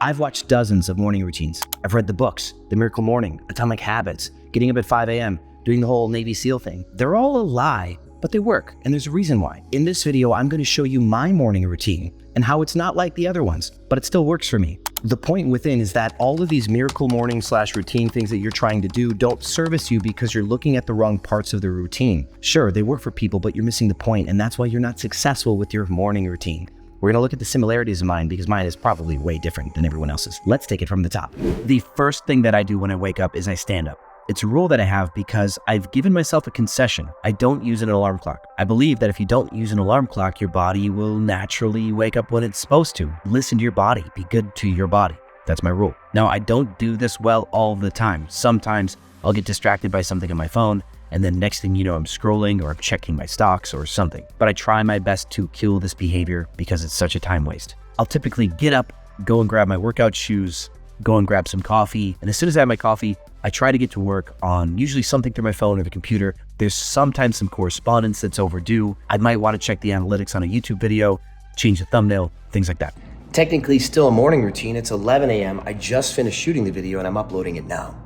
I've watched dozens of morning routines. I've read the books, The Miracle Morning, Atomic Habits, Getting Up at 5 a.m., doing the whole Navy SEAL thing. They're all a lie, but they work, and there's a reason why. In this video, I'm going to show you my morning routine and how it's not like the other ones, but it still works for me. The point within is that all of these miracle morning / routine things that you're trying to do don't service you because you're looking at the wrong parts of the routine. Sure, they work for people, but you're missing the point, and that's why you're not successful with your morning routine. We're gonna look at the similarities of mine because mine is probably way different than everyone else's. Let's take it from the top. The first thing that I do when I wake up is I stand up. It's a rule that I have because I've given myself a concession. I don't use an alarm clock. I believe that if you don't use an alarm clock, your body will naturally wake up when it's supposed to. Listen to your body, be good to your body. That's my rule. Now, I don't do this well all the time. Sometimes I'll get distracted by something on my phone, and then next thing you know, I'm scrolling or I'm checking my stocks or something. But I try my best to kill this behavior because it's such a time waste. I'll typically get up, go and grab my workout shoes, go and grab some coffee. And as soon as I have my coffee, I try to get to work on usually something through my phone or the computer. There's sometimes some correspondence that's overdue. I might want to check the analytics on a YouTube video, change the thumbnail, things like that. Technically still a morning routine. It's 11 a.m. I just finished shooting the video and I'm uploading it now.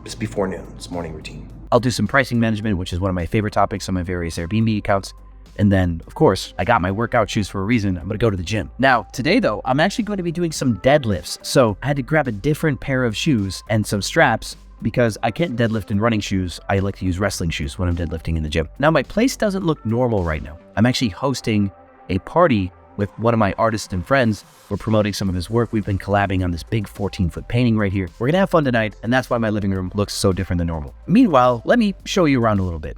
It's before noon, it's morning routine. I'll do some pricing management, which is one of my favorite topics on my various Airbnb accounts. And then, of course, I got my workout shoes for a reason. I'm gonna go to the gym. Now, today though, I'm actually going to be doing some deadlifts. So I had to grab a different pair of shoes and some straps because I can't deadlift in running shoes. I like to use wrestling shoes when I'm deadlifting in the gym. Now, my place doesn't look normal right now. I'm actually hosting a party with one of my artists and friends. We're promoting some of his work. We've been collabing on this big 14-foot painting right here. We're gonna have fun tonight, and that's why my living room looks so different than normal. Meanwhile, let me show you around a little bit.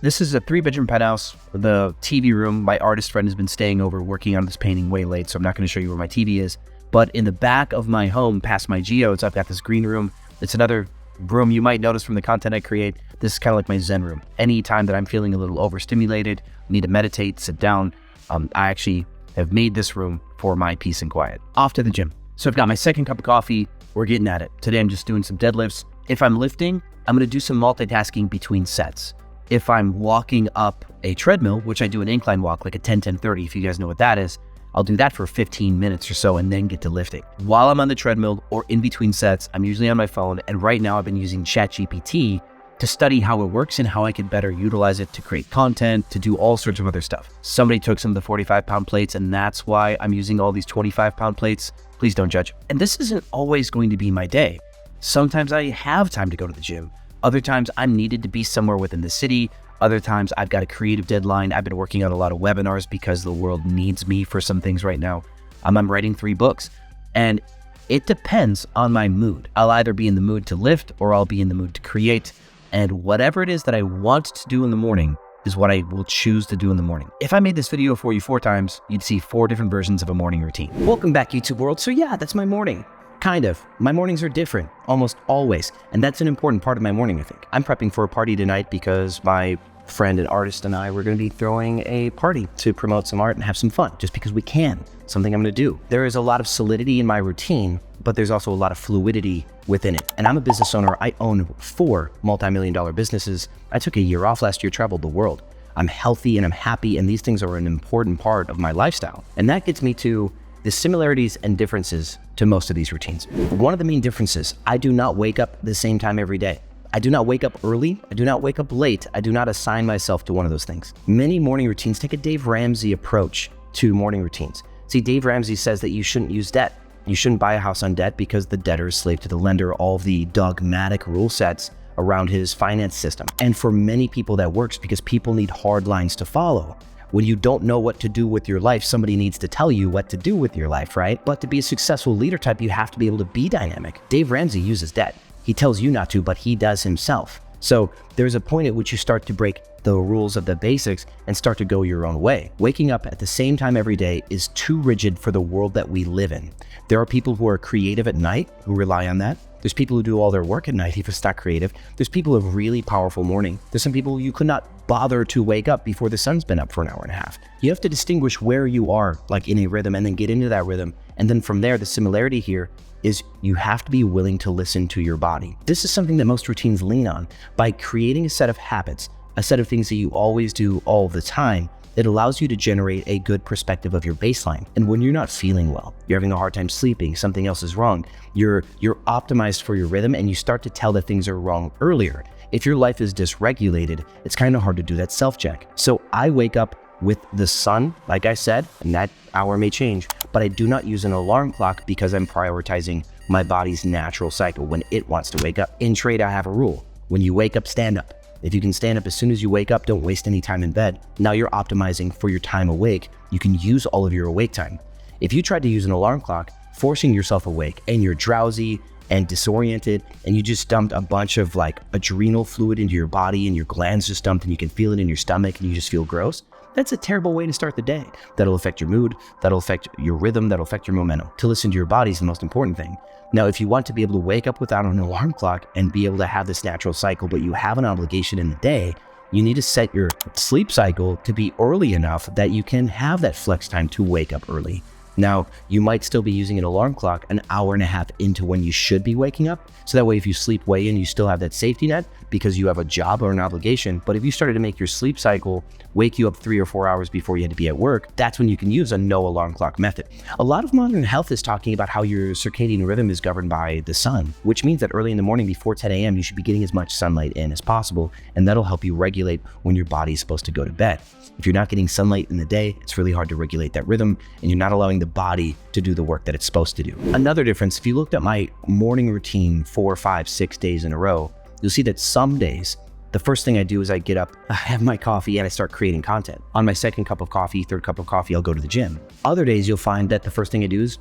This is a 3-bedroom penthouse. The TV room, my artist friend has been staying over working on this painting way late, so I'm not gonna show you where my TV is. But in the back of my home, past my geodes, I've got this green room. It's another room you might notice from the content I create. This is kind of like my Zen room. Anytime that I'm feeling a little overstimulated, need to meditate, sit down, I actually have made this room for my peace and quiet. Off to the gym. So I've got my second cup of coffee. We're getting at it. Today I'm just doing some deadlifts. If I'm lifting, I'm gonna do some multitasking between sets. If I'm walking up a treadmill, which I do an incline walk, like a 10-10-30, if you guys know what that is, I'll do that for 15 minutes or so and then get to lifting. While I'm on the treadmill or in between sets, I'm usually on my phone. And right now I've been using ChatGPT to study how it works and how I can better utilize it to create content, to do all sorts of other stuff. Somebody took some of the 45-pound plates and that's why I'm using all these 25-pound plates. Please don't judge. And this isn't always going to be my day. Sometimes I have time to go to the gym. Other times I'm needed to be somewhere within the city. Other times I've got a creative deadline. I've been working on a lot of webinars because the world needs me for some things right now. I'm writing 3 books and it depends on my mood. I'll either be in the mood to lift or I'll be in the mood to create. And whatever it is that I want to do in the morning is what I will choose to do in the morning. If I made this video for you 4 times, you'd see 4 different versions of a morning routine. Welcome back, YouTube world. So yeah, that's my morning. Kind of. My mornings are different, almost always. And that's an important part of my morning, I think. I'm prepping for a party tonight because my friend and artist and I were going to be throwing a party to promote some art and have some fun, just because we can. Something I'm going to do. There is a lot of solidity in my routine, but there's also a lot of fluidity within it. And I'm a business owner. I own 4 multi-million-dollar businesses. I took a year off last year, traveled the world. I'm healthy and I'm happy, and these things are an important part of my lifestyle. And that gets me to the similarities and differences to most of these routines. One of the main differences, I do not wake up the same time every day. I do not wake up early. I do not wake up late. I do not assign myself to one of those things. Many morning routines take a Dave Ramsey approach to morning routines. See, Dave Ramsey says that you shouldn't use debt. You shouldn't buy a house on debt because the debtor is slave to the lender, all of the dogmatic rule sets around his finance system. And for many people that works because people need hard lines to follow. When you don't know what to do with your life, somebody needs to tell you what to do with your life, right? But to be a successful leader type, you have to be able to be dynamic. Dave Ramsey uses debt. He tells you not to, but he does himself. So there's a point at which you start to break the rules of the basics and start to go your own way. Waking up at the same time every day is too rigid for the world that we live in. There are people who are creative at night who rely on that. There's people who do all their work at night if it's not creative. There's people who have really powerful morning. There's some people you could not bother to wake up before the sun's been up for an hour and a half. You have to distinguish where you are, like in a rhythm, and then get into that rhythm. And then from there, the similarity here is you have to be willing to listen to your body. This is something that most routines lean on. By creating a set of habits, a set of things that you always do all the time, It allows you to generate a good perspective of your baseline. And when you're not feeling well, you're having a hard time sleeping, something else is wrong, you're optimized for your rhythm, and you start to tell that things are wrong earlier. If your life is dysregulated, it's kind of hard to do that self-check. So I wake up with the sun, like I said, and that hour may change, but I do not use an alarm clock because I'm prioritizing my body's natural cycle when it wants to wake up. In trade, I have a rule. When you wake up, stand up. If you can stand up as soon as you wake up, don't waste any time in bed. Now you're optimizing for your time awake. You can use all of your awake time. If you tried to use an alarm clock, forcing yourself awake, and you're drowsy and disoriented, and you just dumped a bunch of like adrenal fluid into your body, and your glands just dumped, and you can feel it in your stomach, and you just feel gross, that's a terrible way to start the day. That'll affect your mood, that'll affect your rhythm, that'll affect your momentum. To listen to your body is the most important thing. Now, if you want to be able to wake up without an alarm clock and be able to have this natural cycle, but you have an obligation in the day, you need to set your sleep cycle to be early enough that you can have that flex time to wake up early. Now, you might still be using an alarm clock an hour and a half into when you should be waking up. So that way, if you sleep way in, you still have that safety net because you have a job or an obligation. But if you started to make your sleep cycle wake you up 3 or 4 hours before you had to be at work, that's when you can use a no alarm clock method. A lot of modern health is talking about how your circadian rhythm is governed by the sun, which means that early in the morning before 10 a.m., you should be getting as much sunlight in as possible. And that'll help you regulate when your body is supposed to go to bed. If you're not getting sunlight in the day, it's really hard to regulate that rhythm, and you're not allowing the body to do the work that it's supposed to do. Another difference, if you looked at my morning routine 4, 5, 6 days in a row, you'll see that some days, the first thing I do is I get up, I have my coffee, and I start creating content. On my second cup of coffee, third cup of coffee, I'll go to the gym. Other days, you'll find that the first thing I do is,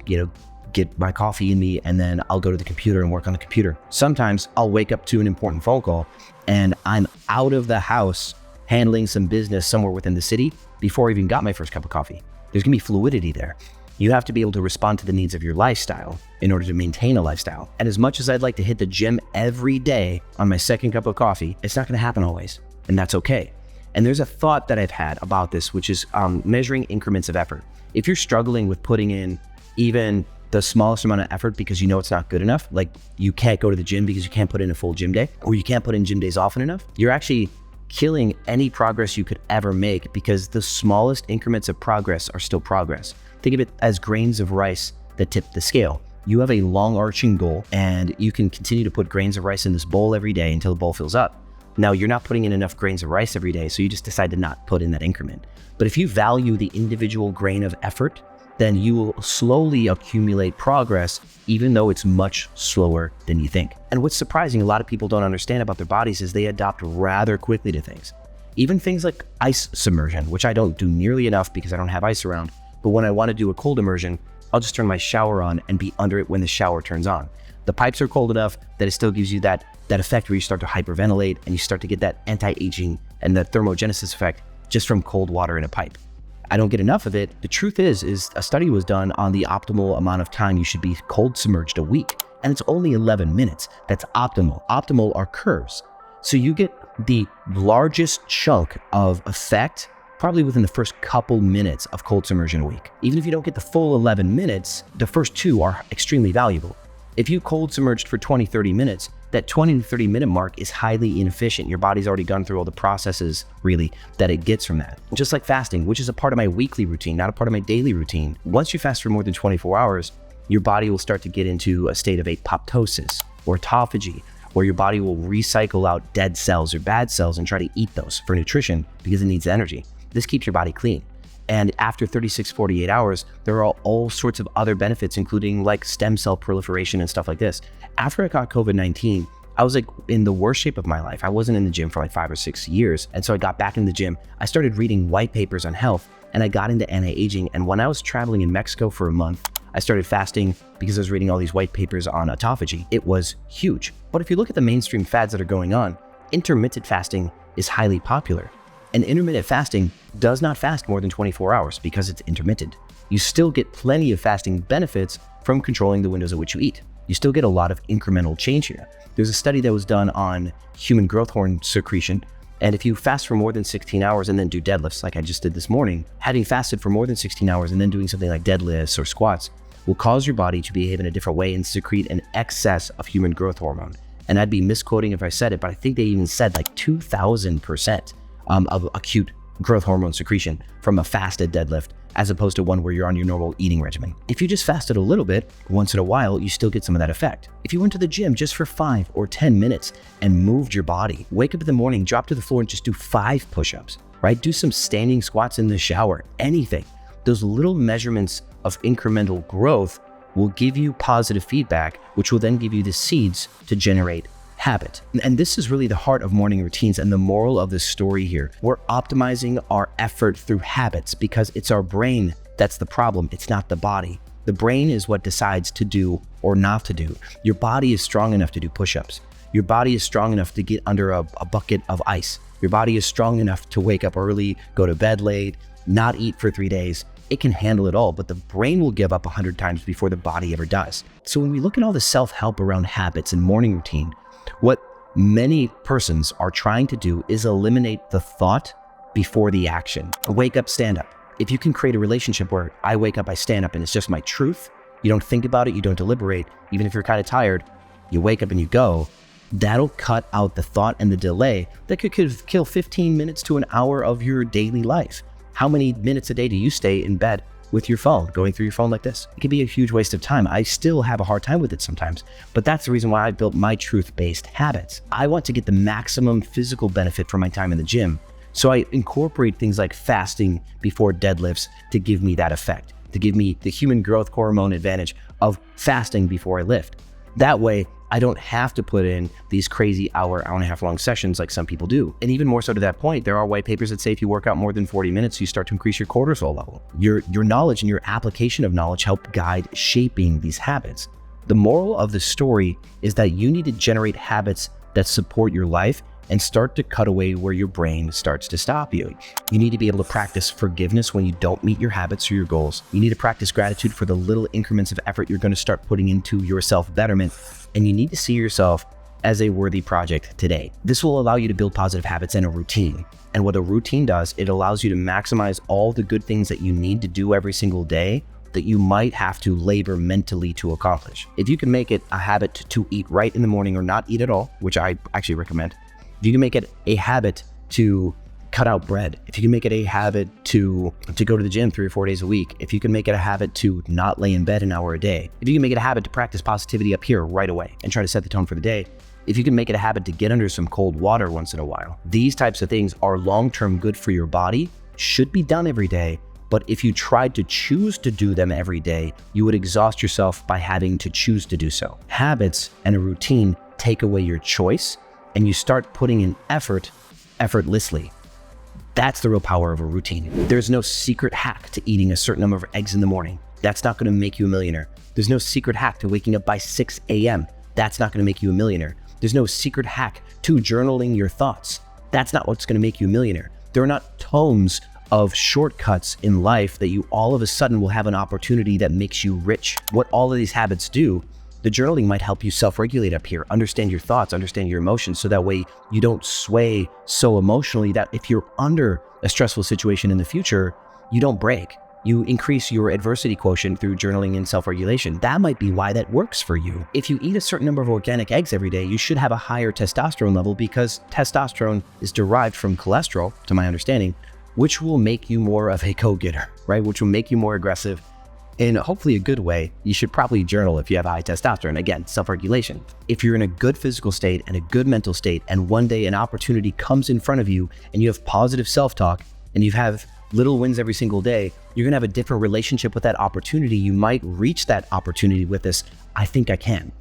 get my coffee in me, and then I'll go to the computer and work on the computer. Sometimes I'll wake up to an important phone call, and I'm out of the house handling some business somewhere within the city before I even got my first cup of coffee. There's gonna be fluidity there. You have to be able to respond to the needs of your lifestyle in order to maintain a lifestyle. And as much as I'd like to hit the gym every day on my second cup of coffee, it's not gonna happen always, and that's okay. And there's a thought that I've had about this, which is measuring increments of effort. If you're struggling with putting in even the smallest amount of effort because you know it's not good enough, like you can't go to the gym because you can't put in a full gym day, or you can't put in gym days often enough, you're actually killing any progress you could ever make because the smallest increments of progress are still progress. Think of it as grains of rice that tip the scale. You have a long arching goal, and you can continue to put grains of rice in this bowl every day until the bowl fills up. Now, you're not putting in enough grains of rice every day, so you just decide to not put in that increment. But if you value the individual grain of effort, then you will slowly accumulate progress, even though it's much slower than you think. And what's surprising, a lot of people don't understand about their bodies is they adapt rather quickly to things. Even things like ice submersion, which I don't do nearly enough because I don't have ice around. But when I want to do a cold immersion, I'll just turn my shower on and be under it when the shower turns on. The pipes are cold enough that it still gives you that effect where you start to hyperventilate and you start to get that anti-aging and the thermogenesis effect just from cold water in a pipe. I don't get enough of it. The truth is a study was done on the optimal amount of time you should be cold submerged a week, and it's only 11 minutes. That's optimal. Optimal are curves. So you get the largest chunk of effect probably within the first couple minutes of cold submersion a week. Even if you don't get the full 11 minutes, the first 2 are extremely valuable. If you cold submerged for 20, 30 minutes, that 20 to 30 minute mark is highly inefficient. Your body's already gone through all the processes really that it gets from that. Just like fasting, which is a part of my weekly routine, not a part of my daily routine. Once you fast for more than 24 hours, your body will start to get into a state of apoptosis or autophagy, where your body will recycle out dead cells or bad cells and try to eat those for nutrition because it needs energy. This keeps your body clean. And after 36, 48 hours, there are all sorts of other benefits, including like stem cell proliferation and stuff like this. After I got COVID-19, I was like in the worst shape of my life. I wasn't in the gym for like 5 or 6 years. And so I got back in the gym. I started reading white papers on health, and I got into anti-aging. And when I was traveling in Mexico for a month, I started fasting because I was reading all these white papers on autophagy. It was huge. But if you look at the mainstream fads that are going on, intermittent fasting is highly popular. And intermittent fasting does not fast more than 24 hours because it's intermittent. You still get plenty of fasting benefits from controlling the windows at which you eat. You still get a lot of incremental change here. There's a study that was done on human growth hormone secretion. And if you fast for more than 16 hours and then do deadlifts, like I just did this morning, having fasted for more than 16 hours and then doing something like deadlifts or squats will cause your body to behave in a different way and secrete an excess of human growth hormone. And I'd be misquoting if I said it, but I think they even said like 2,000% of acute growth hormone secretion from a fasted deadlift as opposed to one where you're on your normal eating regimen. If you just fasted a little bit, once in a while, you still get some of that effect. If you went to the gym just for 5 or 10 minutes and moved your body, wake up in the morning, drop to the floor and just do 5 push-ups, right? Do some standing squats in the shower, anything. Those little measurements of incremental growth will give you positive feedback, which will then give you the seeds to generate habit. And this is really the heart of morning routines and the moral of the story here. We're optimizing our effort through habits because it's our brain that's the problem. It's not the body. The brain is what decides to do or not to do. Your body is strong enough to do push-ups. Your body is strong enough to get under a bucket of ice. Your body is strong enough to wake up early, go to bed late, not eat for 3 days. It can handle it all, but the brain will give up 100 times before the body ever does. So when we look at all the self-help around habits and morning routine, what many persons are trying to do is eliminate the thought before the action. Wake up, stand up. If you can create a relationship where I wake up, I stand up, and it's just my truth, you don't think about it, you don't deliberate, even if you're kind of tired, you wake up and you go, that'll cut out the thought and the delay that could kill 15 minutes to an hour of your daily life. How many minutes a day do you stay in bed with your phone, going through your phone like this? It can be a huge waste of time. I still have a hard time with it sometimes, but that's the reason why I built my truth-based habits. I want to get the maximum physical benefit from my time in the gym. So I incorporate things like fasting before deadlifts to give me that effect, to give me the human growth hormone advantage of fasting before I lift. That way, I don't have to put in these crazy hour and a half long sessions like some people do. And even more so to that point, there are white papers that say if you work out more than 40 minutes, you start to increase your cortisol level. Your knowledge and your application of knowledge help guide shaping these habits. The moral of the story is that you need to generate habits that support your life and start to cut away where your brain starts to stop you. You need to be able to practice forgiveness when you don't meet your habits or your goals. You need to practice gratitude for the little increments of effort you're going to start putting into your self-betterment. And you need to see yourself as a worthy project today. This will allow you to build positive habits and a routine. And what a routine does, it allows you to maximize all the good things that you need to do every single day that you might have to labor mentally to accomplish. If you can make it a habit to eat right in the morning or not eat at all, which I actually recommend, if you can make it a habit to cut out bread, if you can make it a habit to go to the gym 3 or 4 days a week, if you can make it a habit to not lay in bed an hour a day, if you can make it a habit to practice positivity up here right away and try to set the tone for the day, if you can make it a habit to get under some cold water once in a while, these types of things are long-term good for your body, should be done every day. But if you tried to choose to do them every day, you would exhaust yourself by having to choose to do so. Habits and a routine take away your choice, and you start putting in effort effortlessly. That's the real power of a routine. There's no secret hack to eating a certain number of eggs in the morning. That's not going to make you a millionaire. There's no secret hack to waking up by 6 a.m. That's not going to make you a millionaire. There's no secret hack to journaling your thoughts. That's not what's going to make you a millionaire. There are not tomes of shortcuts in life that you all of a sudden will have an opportunity that makes you rich. What all of these habits do, the journaling might help you self-regulate up here, understand your thoughts, understand your emotions, so that way you don't sway so emotionally that if you're under a stressful situation in the future, you don't break. You increase your adversity quotient through journaling and self-regulation. That might be why that works for you. If you eat a certain number of organic eggs every day, you should have a higher testosterone level because testosterone is derived from cholesterol, to my understanding, which will make you more of a go-getter, right? Which will make you more aggressive in hopefully a good way. You should probably journal if you have high testosterone. Again, self-regulation. If you're in a good physical state and a good mental state, and one day an opportunity comes in front of you and you have positive self-talk and you have little wins every single day, you're gonna have a different relationship with that opportunity. You might reach that opportunity with this, I think I can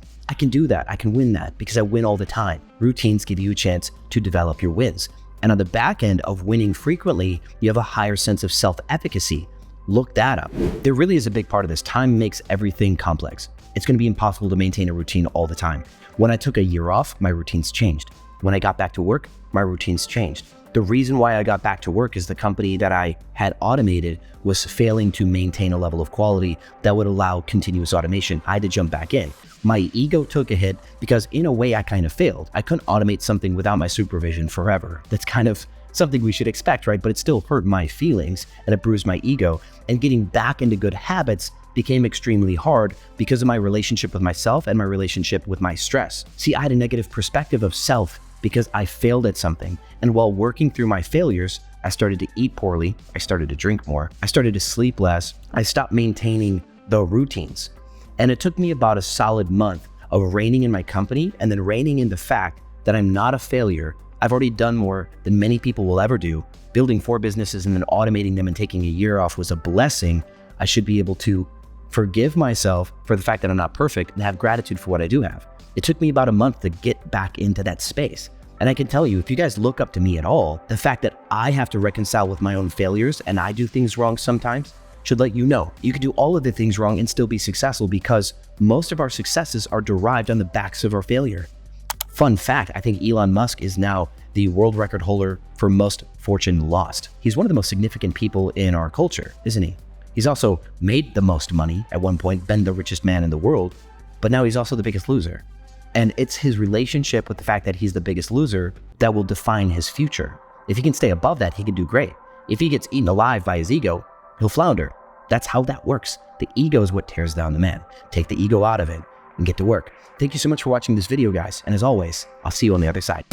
do that, I can win that because I win all the time. Routines give you a chance to develop your wins. And on the back end of winning frequently, you have a higher sense of self-efficacy. Look that up. There really is a big part of this. Time makes everything complex. It's going to be impossible to maintain a routine all the time. When I took a year off, my routines changed. When I got back to work, my routines changed. The reason why I got back to work is the company that I had automated was failing to maintain a level of quality that would allow continuous automation. I had to jump back in. My ego took a hit because in a way I kind of failed. I couldn't automate something without my supervision forever. That's kind of something we should expect, right? But it still hurt my feelings and it bruised my ego. And getting back into good habits became extremely hard because of my relationship with myself and my relationship with my stress. See, I had a negative perspective of self because I failed at something. And while working through my failures, I started to eat poorly, I started to drink more, I started to sleep less, I stopped maintaining the routines. And it took me about a solid month of reining in my company and then reining in the fact that I'm not a failure. I've already done more than many people will ever do. Building 4 businesses and then automating them and taking a year off was a blessing. I should be able to forgive myself for the fact that I'm not perfect and have gratitude for what I do have. It took me about a month to get back into that space. And I can tell you, if you guys look up to me at all, the fact that I have to reconcile with my own failures and I do things wrong sometimes should let you know you can do all of the things wrong and still be successful, because most of our successes are derived on the backs of our failure. Fun fact, I think Elon Musk is now the world record holder for most fortune lost. He's one of the most significant people in our culture, isn't he? He's also made the most money at one point, been the richest man in the world, but now he's also the biggest loser. And it's his relationship with the fact that he's the biggest loser that will define his future. If he can stay above that, he can do great. If he gets eaten alive by his ego, he'll flounder. That's how that works. The ego is what tears down the man. Take the ego out of it and get to work. Thank you so much for watching this video, guys. And as always, I'll see you on the other side.